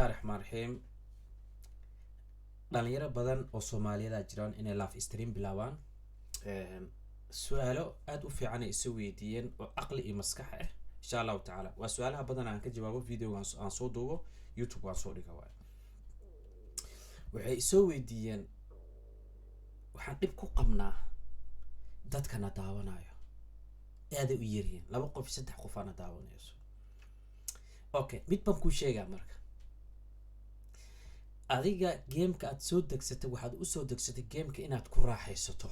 الله الرحمن الرحيم dhalinyaro badan oo Soomaaliyeed ah jiraan inay live stream bilaabaan su'aalo aad u fiican ay soo weydiiyeen oo aqli iyo maskax ah insha Allah ta'ala waa su'aalaha badan aan ka jawaabo videogan aan soo duubo YouTube waan soo dhigaa waxay soo weydiiyeen waxaan dib ku qabnaa dadkana daawanayo aad u yiriin 2 qof 3 qof aan daawanayso okay mid baan ku sheegaa marka adiga game-ka aad soo degsatay waxaad u soo degsatay game-ka inaad ku raaxaysato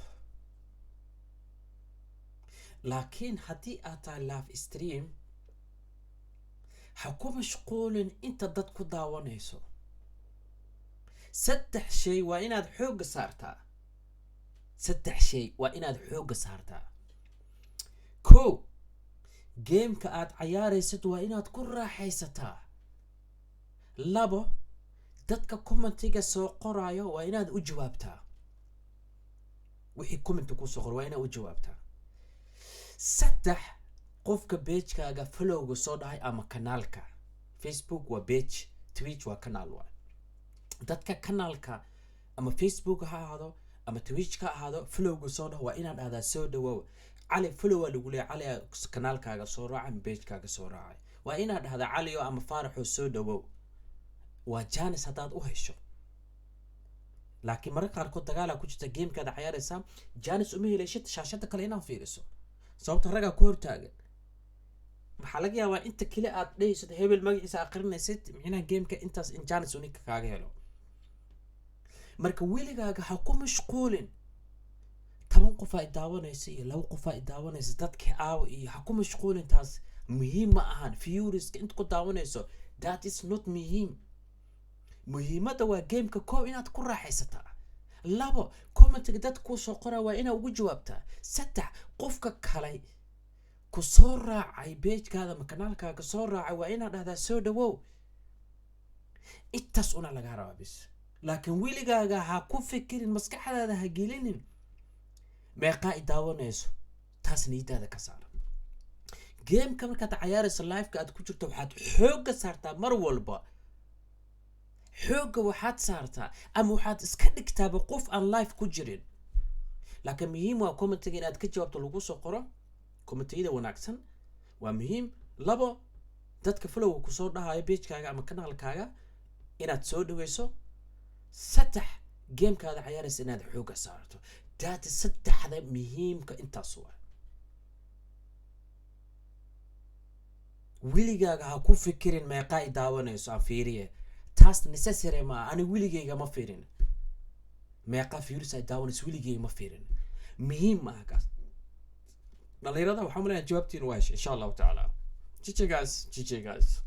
laakiin haddii aad tahay live stream ha ku mashquulin inta dad ku daawanayso 3 shay waa inaad xoog saartaa 3 shay waa inaad xoog saartaa ko game-ka aad ciyaaraysid waa inaad ku raaxaysataa labo dadka commentiga soo qoraayo waa inaad u jawaabtaa wixii comment ku soo qor waa inaad u jawaabtaa 3 qofka page-kaaga follow-ga soo dhahay ama kanaalka Facebook waa page Twitch waa kanaal waa dadka kanaalka ama Facebook ha ahaado ama Twitch ka ahaado follow-ga soo dhahay waa inaad ahdaa soo dhawow cali follow lagu leeyahay cali kanaalkaaga soo raacay page-kaaga soo raacay waa inaad ahdaa cali ama faaraxo soo dhawow waa jaanis hadaad u hesho laakiin marka qaar ku dagaal ku jirta game-kada ciyaaraysa jaanis uma helaysid shaashada kale inaad fiiriso sababta raga ku hortaagan waxa laga yaabaa inta kale aad dhaysid hebel magaciisa aqrinaysid micnaha game-ka intaas in jaanis uu ninka kaaga helo marka weligaaga ha ku mashquulin 10 qof ay daawanayso iyo 2 qof ay daawanayso dadka aaw iyo ha ku mashquulin taas muhiim ma ahan viewers inta ku daawanayso that is not muhiim muhiimada waa game-ka koob inaad ku raaxaysataa labo comment-ga dad ku soo qoraa waa inaad ugu jawaabtaa 3 qofka kale ku soo raacay page-kaada ama kanaalkaaga soo raacay waa inaad dhahdaa soo dhawow intaas una laga rabaa bis laakiin weligaaga ha ku fikirin maskaxdaada ha gelinin meeqa ay daawanayso taas nidaada ka saar game-ka markaad ciyaarayso live-ka aad ku jirto waxaad xoog saartaa mar walba xoogga waxaad saartaa ama waxaad iska dhigtaa qof aan live ku jirin laakiin muhiim waa comment-ga inaad ka jawaabto lagu soo qoro comment-yada wanaagsan waa muhiim labo dadka follow ku soo dhahayo page-kaaga ama kanaalkaaga inaad soo dhaweyso 3 game-kaada ciyaaraysa inaad xoogga saarto daad 3 muhiimka intaas waa weligaaga ha ku fikirin meeqa ay daawanayso aan fiiriye taas necessary ma ani weligeyga ma fiirin meeqa viewers ay daawanayso weligeyga ma fiirin muhiim ma aha kaas dhalinyarada waxaan leeyahay jawaabtiin waa insha Allah ta'ala GG guys